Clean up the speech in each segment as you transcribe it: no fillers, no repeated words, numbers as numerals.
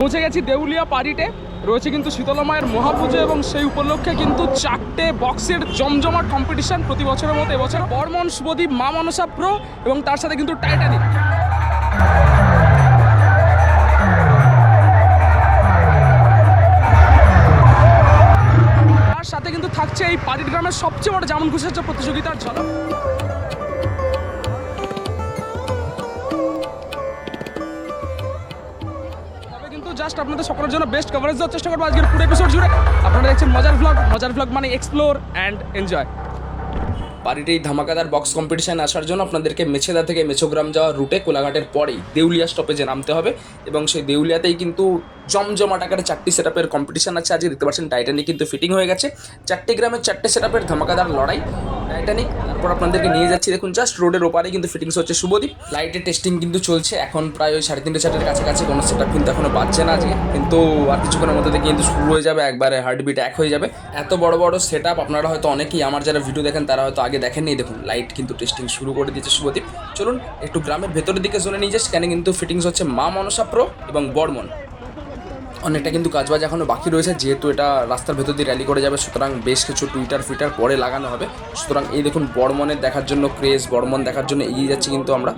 পৌঁছে গেছি দেউলিয়া পারিটে। রয়েছে কিন্তু শীতলা মায়ের মহাপুজো এবং সেই উপলক্ষে কিন্তু 4টে বক্সের জমজমাট কম্পিটিশন প্রতি বছরের মতো এবছর বর্মন, শুভদীপ, মা মনসা প্রো এবং তার সাথে কিন্তু টাইটানিক। তার সাথে কিন্তু থাকছে এই পারিট গ্রামের সবচেয়ে বড় জামুন খুশি প্রতিযোগিতার ঝলক। জাস্ট আপনাদের সকলের জন্য বেস্ট কভারেজ দেওয়ার চেষ্টা করবো আজকের পুরো এপিসোড জুড়ে। আপনারা দেখছেন মজার ব্লগ মানে এক্সপ্লোর অ্যান্ড এনজয়। পারিটে এই ধামাকাদার বক্স কম্পিটিশান আসার জন্য আপনাদেরকে মেছেদা থেকে মেছোগ্রাম যাওয়ার রুটে কোলাঘাটের পরেই দেউলিয়া স্টপেজে নামতে হবে এবং সেই দেউলিয়াতেই কিন্তু জমজমাট আকারে 4টি সেটআপের কম্পিটিশান আছে। আজকে দেখতে পাচ্ছেন টাইটানিক কিন্তু ফিটিং হয়ে গেছে। 4টে গ্রামের 4টে সেটআপের ধামাকাদার লড়াই টাইটানিক। তারপর আপনাদেরকে নিয়ে যাচ্ছি, দেখুন জাস্ট রোডের ওপারে কিন্তু ফিটিংস হচ্ছে শুভদীপ। লাইটের টেস্টিং কিন্তু চলছে এখন প্রায় ওই 3:30-4টার কাছাকাছি। কোনো সেটআপ কিন্তু এখনো পাচ্ছে না আজকে, কিন্তু আর কিছুক্ষণের মধ্যে থেকে কিন্তু শুরু হয়ে যাবে, একবারে হার্টবিট এক হয়ে যাবে। এত বড় বড় সেটআপ আপনারা হয়তো অনেকেই আমার যারা ভিডিও দেখেন তারা হয়তো আগে দেখেননি। দেখুন লাইট কিন্তু টেস্টিং শুরু করে দিয়েছে শুভদীপ। চলুন একটু গ্রামের ভেতরের দিকে চলে নিয়ে যাই, সেখানে কিন্তু ফিটিংস হচ্ছে মা মনসা প্রো এবং বর্মন। অনেকটা কিন্তু কাজবাজ এখনও বাকি রয়েছে, যেহেতু এটা রাস্তার ভেতর দিয়ে র্যালি করে যাবে, সুতরাং বেশ কিছু টুইটার পরে লাগানো হবে। সুতরাং এই দেখুন বর্মনের দেখার জন্য ক্রেজ, বর্মন দেখার জন্য এগিয়ে যাচ্ছি কিন্তু আমরা।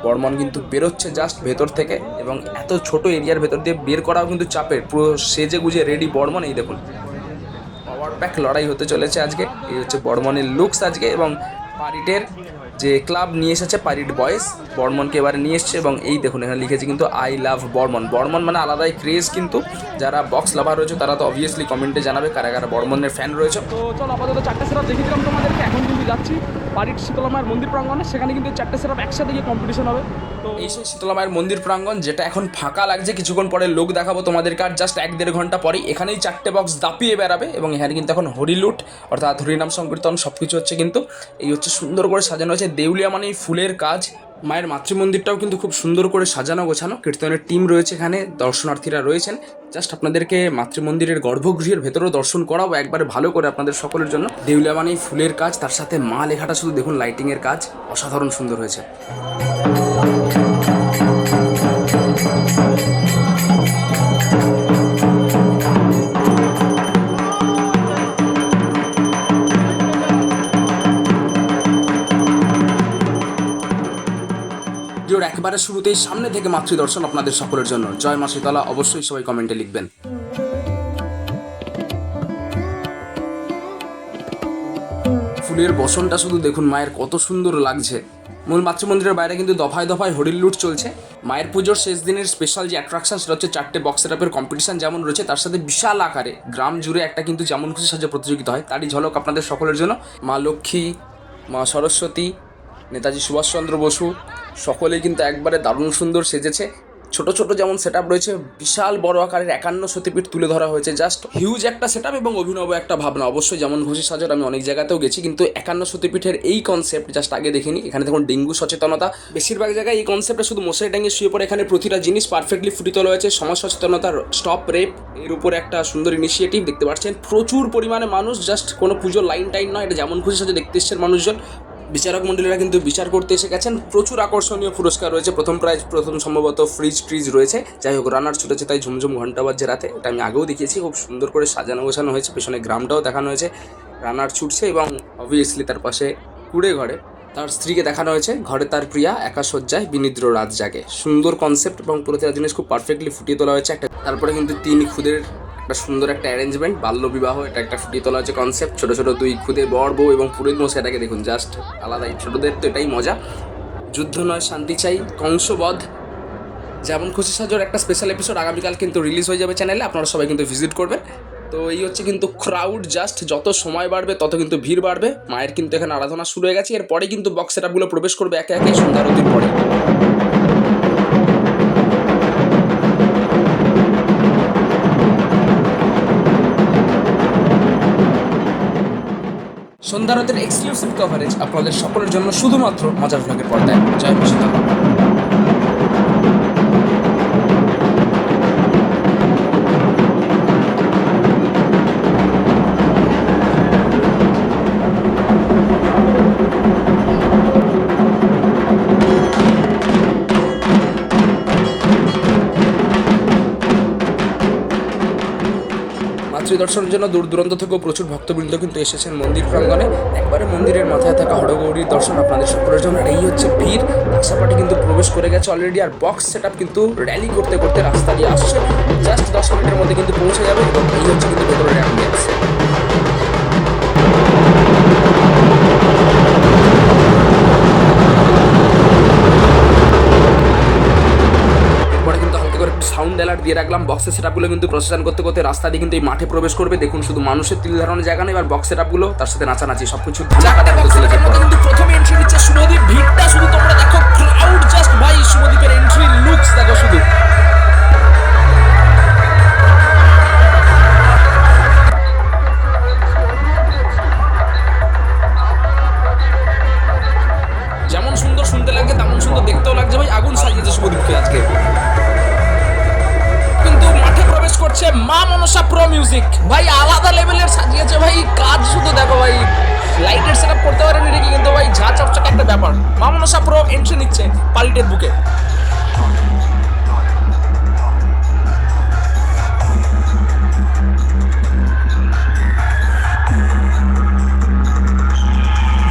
বর্মন কিন্তু বেরোচ্ছে জাস্ট ভেতর থেকে এবং এত ছোট এরিয়ার ভেতর দিয়ে বের করাও কিন্তু চাপের। পুরো সেজে গুজে রেডি বর্মন। এই দেখুন পাওয়ার প্যাক লড়াই হতে চলেছে আজকে। এই হচ্ছে বর্মনের লুকস আজকে। এবং পারিটের যে ক্লাব নিয়ে এসেছে পারিট বয়েস, বর্মনকে এবারে নিয়ে এসছে এবং এই দেখুন এখানে লিখেছে কিন্তু আই লাভ বর্মন। বর্মন মানে আলাদাই ক্রেজ কিন্তু। যারা বক্স লাভার রয়েছে তারা তো অবভিয়াসলি কমেন্টে জানাবে কারা কারা বর্মনের ফ্যান রয়েছে। তো চলো আপাতত 4টে সেটআপ দেখিয়ে দিলাম তোমাদেরকে। এখন কিন্তু যাচ্ছি পারিট শীতলা মায়ের মন্দির প্রাঙ্গণে, সেখানে কিন্তু 4টে সেটআপ একসাথে গিয়ে কম্পিটিশন হবে। তো এই সেই শীতলা মায়ের মন্দির প্রাঙ্গণ, যেটা এখন ফাঁকা লাগছে। কিছুক্ষণ পরে লোক দেখাবো তোমাদেরকে, আর জাস্ট 1-1.5 ঘন্টা পরেই এখানেই 4টে বক্স দাপিয়ে বেড়াবে এবং এখানে কিন্তু এখন হরিলুট অর্থাৎ হরিনাম সংকীর্তন সব কিছু হচ্ছে। কিন্তু এই হচ্ছে সুন্দর করে সাজানো হয়েছে দেউলিয়া মানে ফুলের কাজ। মায়ের মাতৃমন্দিরটাও কিন্তু খুব সুন্দর করে সাজানো গোছানো। কীর্তনের টিম রয়েছে এখানে, দর্শনার্থীরা রয়েছেন। জাস্ট আপনাদেরকে মাতৃমন্দিরের গর্ভগৃহের ভেতরেও দর্শন করাবো একবারে ভালো করে আপনাদের সকলের জন্য। দেউলিয়া মানে ফুলের কাজ, তার সাথে মা লেখাটা শুধু দেখুন, লাইটিংয়ের কাজ অসাধারণ সুন্দর হয়েছে। ভিডিওর একবারে শুরুতেই সামনে থেকে মাতৃদর্শন আপনাদের সকলের জন্য। জয় মা শীতলা অবশ্যই সবাই কমেন্টে লিখবেন। ফুলের বসনটা শুধু দেখুন মায়ের কত সুন্দর লাগছে। মূল মাতৃমন্দিরের বাইরে কিন্তু দফায় দফায় হরিল লুট চলছে। মায়ের পুজোর শেষ দিনের স্পেশাল যে অ্যাট্রাকশন সেটা হচ্ছে 4টে বক্স সেটআপের কম্পিটিশন যেমন রয়েছে, তার সাথে বিশাল আকারে গ্রাম জুড়ে একটা কিন্তু যেমন খুশি সাজা প্রতিযোগিতা হয়, তারই ঝলক আপনাদের সকলের জন্য। মা লক্ষ্মী, মা সরস্বতী, নেতাজি সুভাষচন্দ্র বসু সকলেই কিন্তু একবারে দারুণ সুন্দর সেজেছে। ছোট ছোট যেমন সেটআপ রয়েছে, বিশাল বড় আকারের 51 সতীপীঠ তুলে ধরা হয়েছে। জাস্ট হিউজ একটা সেটআপ এবং অভিনব একটা ভাবনা। অবশ্যই যেমন ঘুষি সাজার আমি অনেক জায়গাতেও গেছি, কিন্তু 51 সতীপীঠের এই কনসেপ্ট জাস্ট আগে দেখিনি। এখানে দেখুন ডেঙ্গু সচেতনতা, বেশিরভাগ জায়গায় এই কনসেপ্টে শুধু মশারি টাঙিয়ে শুয়ে পড়ে, এখানে প্রতিটা জিনিস পারফেক্টলি ফুটিয়ে তোলা হয়েছে। সমাজ সচেতনতার স্টপ রেপ এর উপরে একটা সুন্দর ইনিশিয়েটিভ দেখতে পাচ্ছেন। প্রচুর পরিমাণে মানুষ, জাস্ট কোনো পুজোর লাইন টাইন নয়, এটা যেমন খুশি সাজে দেখতে এসছেন মানুষজন। বিচারক মন্ডলীরা কিন্তু বিচার করতে এসে গেছেন। প্রচুর আকর্ষণীয় পুরস্কার রয়েছে। প্রথম প্রাইজ, প্রথম সম্ভবত ফ্রিজ রয়েছে। যাই হোক, রানার ছুটেছে তাই ঝুমঝুম ঘন্টা বাজছে রাতে, এটা আমি আগেও দেখিয়েছি। খুব সুন্দর করে সাজানো গোছানো হয়েছে, পেছনে গ্রামটাও দেখানো হয়েছে। রানার ছুটছে এবং অবভিয়াসলি তার পাশে কুড়ে ঘরে তার স্ত্রীকে দেখানো হয়েছে। ঘরে তার প্রিয়া একা শয্যায় বিনিদ্র রাত জাগে। সুন্দর কনসেপ্ট এবং প্রতিটা জিনিস খুব পারফেক্টলি ফুটিয়ে তোলা হয়েছে। তারপরে কিন্তু 3 খুদের একটা সুন্দর একটা অ্যারেঞ্জমেন্ট, বাল্যবিবাহ, এটা একটা ফুটিয়ে তোলা হচ্ছে কনসেপ্ট। ছোটো ছোটো 2 খুদে বর বউ এবং পুরোহিত মশাইটাকে দেখুন, জাস্ট আলাদাই। ছোটোদের তো এটাই মজা। যুদ্ধ নয় শান্তি চাই, কংসবধ যেমন খুশি সাজোর একটা স্পেশাল এপিসোড আগামীকাল কিন্তু রিলিজ হয়ে যাবে চ্যানেলে, আপনারা সবাই কিন্তু ভিজিট করবেন। তো এই হচ্ছে কিন্তু ক্রাউড, জাস্ট যত সময় বাড়বে তত কিন্তু ভিড় বাড়বে। মায়ের কিন্তু এখানে আরাধনা শুরু হয়ে গেছে। এরপরে কিন্তু বক্স সেটআপগুলো প্রবেশ করবে একে একে সন্ধ্যা আরতির পরে। সন্ধ্যারতের এক্সক্লুসিভ কভারেজ আপনাদের সকলের জন্য শুধুমাত্র মজার ব্লগের পর্দায়। জয় মা শীতলা। রাত্রি দর্শনের জন্য দূর দূরান্ত থেকেও প্রচুর ভক্তবৃন্দ কিন্তু এসেছেন মন্দির প্রাঙ্গণে। একবারে মন্দিরের মাথায় থাকা হরগৌরীর দর্শন আপনাদের সকলের জন্য। আর এই হচ্ছে ভিড়। আশাপাটি কিন্তু প্রবেশ করে গেছে অলরেডি, আর বক্স সেট আপ কিন্তু র্যালি করতে করতে রাস্তা দিয়ে আসছে। জাস্ট 10 মিনিটের মধ্যে কিন্তু পৌঁছে যাবে। এবং এই হচ্ছে কিন্তু ভেতরের অ্যাম্বিয়েন্স। সাউন্ড অ্যালার্ট দিয়ে রাখলাম। বক্সের সেটআপগুলো কিন্তু প্রসেসন করতে করতে রাস্তা দিয়ে কিন্তু এই মাঠে প্রবেশ করবে। দেখুন শুধু মানুষের তিল ধারণের জায়গা নেই, এবার বক্স সেটআপগুলো তার সাথে নাচানাচি সবকিছু কিন্তু প্রথমে এন্ট্রি নিচ্ছে শুভদীপ। ভিড়টা শুধু তোমরা দেখো, ক্রাউড জাস্ট ভাই শুভদীপের এন্ট্রি লুকস দেখো শুধু। যেমন সুন্দর শুনতে লাগছে তেমন সুন্দর দেখতেও লাগছে ভাই। আগুন সাজিয়েছে শুভদীপকে আজকে। করছে মা মনসা প্রো মিউজিক ভাই, আলাদা লেভেলের সাজিয়েছে ভাই। কাজ শুধু দেখো ভাই, লাইটের সেটআপ করতে পারেন এটাকে কিন্তু ভাই ঝা চকচকে একটা ব্যাপার। মা মনসা প্রো এন্ট্রি নিচ্ছে পারিটের বুকে।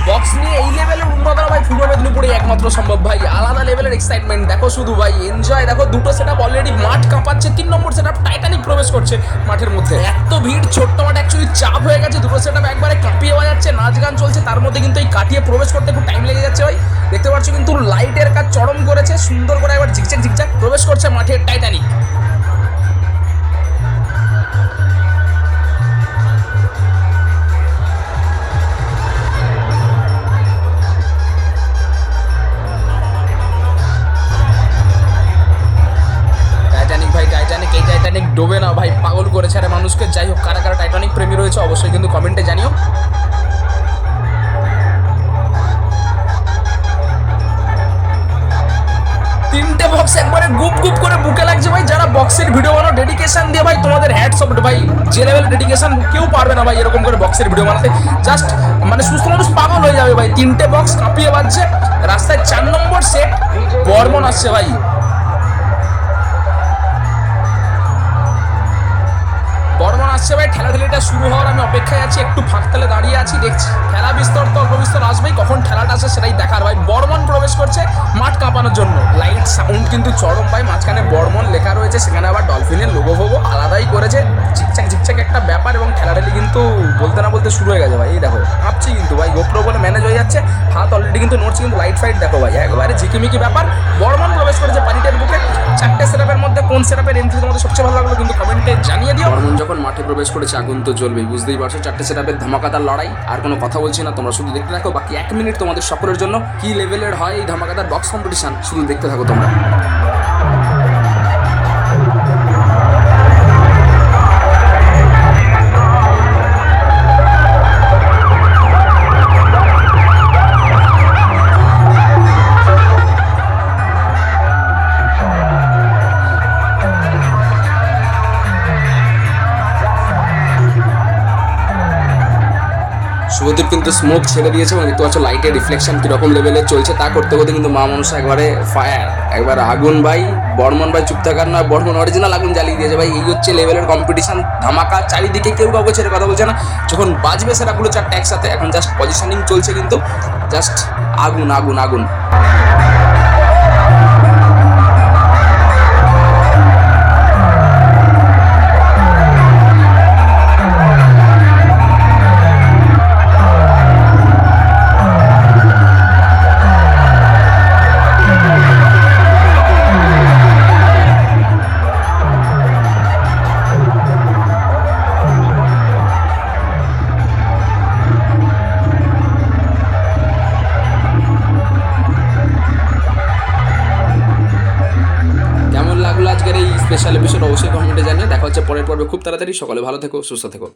বক্স নিয়ে এই লেভেলের উন্মাদনা ভাই পূর্ব মেদিনীপুরে একমাত্র সম্ভব ভাই। আলাদা লেভেলের এক্সাইটমেন্ট দেখো শুধু ভাই, এনজয় দেখো। দুটো সেটআপ অলরেডি মাঠ কাঁপাচ্ছে। 3 নম্বর সেটআপ টাইটানিক প্রবেশ করছে মাঠের মধ্যে। এত ভিড়, ছোট্ট মাঠ অ্যাকচুয়ালি চাপ হয়ে গেছে। দুটো সেটআপ একবারে কাঁপিয়ে বাজাচ্ছে, নাচ গান চলছে, তার মধ্যে কিন্তু এই কাটিয়ে প্রবেশ করতে খুব টাইম লেগে যাচ্ছে ভাই। দেখতে পাচ্ছ কিন্তু লাইটের কাজ চরম করেছে, সুন্দর করে একবার ঝিকঝাক ঝিকঝাক প্রবেশ করছে মাঠের টাইটানিক। টাইটানিক ডোবে না ভাই, পাগল করেছে আরে মানুষকে। যাই হোক, কারা কারা টাইটানিক প্রেমী রয়েছে অবশ্যই কিন্তু কমেন্টে জানিও। তিনটে বক্স একবারে গুপ গুপ করে বুকে লাগছে ভাই। যারা বক্সের ভিডিও বানাও ডেডিকেশন দিয়ে ভাই, তোমাদের হ্যাটস অফ ভাই। যে লেভেল ডেডিকেশন কেউ পারবে না ভাই এরকম করে বক্সের ভিডিও বানাতে। জাস্ট মানে সুস্থ মানুষ পাগল হয়ে যাবে ভাই। তিনটে বক্স কাঁপিয়ে বাজছে রাস্তায়। 4 নম্বর সেট বর্মন আসছে ভাই। বর্মন আসছে ভাই। ঠেলাঠেলিটা শুরু হওয়ার আমি অপেক্ষায় আছি, একটু ফাঁকতালে দাঁড়িয়ে আছি, দেখছি খেলা বিস্তর তো অল্প বিস্তর আসবেই, কখন খেলাটা আসে সেটাই দেখার ভাই। বর্মন প্রবেশ করছে মাঠ কাঁপানোর জন্য। লাইট সাউন্ড কিন্তু চরম ভাই। মাঝখানে বর্মন লেখা রয়েছে, সেখানে আবার ডলফিনের লোগো ফোগো আলাদাই করেছে। ঝিকঝাক ঝিকঝাক একটা ব্যাপার। এবং ঠেলাঠেলি কিন্তু বলতে না বলতে শুরু হয়ে গেছে ভাই। এই দেখো কাঁপছি কিন্তু ভাই, গোপ্রো বলে ম্যানেজ হয়ে যাচ্ছে, হাত অলরেডি কিন্তু নড়ছে, কিন্তু লাইট ফাইট দেখো ভাই একবারে ঝিকিমিকি ব্যাপার। বর্মন প্রবেশ করেছে পারিটের বুকে। 4টে সেটআপের মধ্যে কোন সেটআপের এন্ট্রি তোমাদের সবচেয়ে ভালো লাগলো কিন্তু কমেন্টে জানিয়ে দিও। বর্মন যখন মাঠে প্রবেশ করেছে আগুন তো জ্বলবেই, বুঝতেই পারছো। 4টে সেটআপের ধামাকাদার লড়াই। আর কোনো কথা বলছি না, তোমরা শুধু দেখতে থাকো। বাকি 1 মিনিট তোমাদের সকলের জন্য। কি লেভেলের হয় এই ধামাকাদার বক্স কম্পিটিশন শুধু দেখতে থাকো তোমরা। শুভদীপ কিন্তু স্মোক ছেড়ে দিয়েছে এবং দেখতে পাচ্ছ লাইটের রিফ্লেকশন কিরকম লেভেলে চলছে। তা করতে করতে কিন্তু মা মনসা একবারে ফায়ার, একবার আগুন ভাই। বর্মন ভাই চুপ থাকার না, বর্মন অরিজিনাল আগুন জ্বালিয়ে দিয়েছে ভাই। এই হচ্ছে লেভেলের কম্পিটিশন, ধামাকা। চারিদিকে কেউ কাউকে ছেড়ে কথা বলছে না। যখন বাজবে সেটাগুলো 4টে একসাথে। এখন জাস্ট পজিশনিং চলছে কিন্তু, জাস্ট আগুন আগুন আগুন। স্পেশাল এপিসোড অবশ্যই কমেন্টে জানিয়ে। দেখা হচ্ছে পরের পর্বে খুব তাড়াতাড়ি। সকলে ভালো থেকো, সুস্থ থেকো।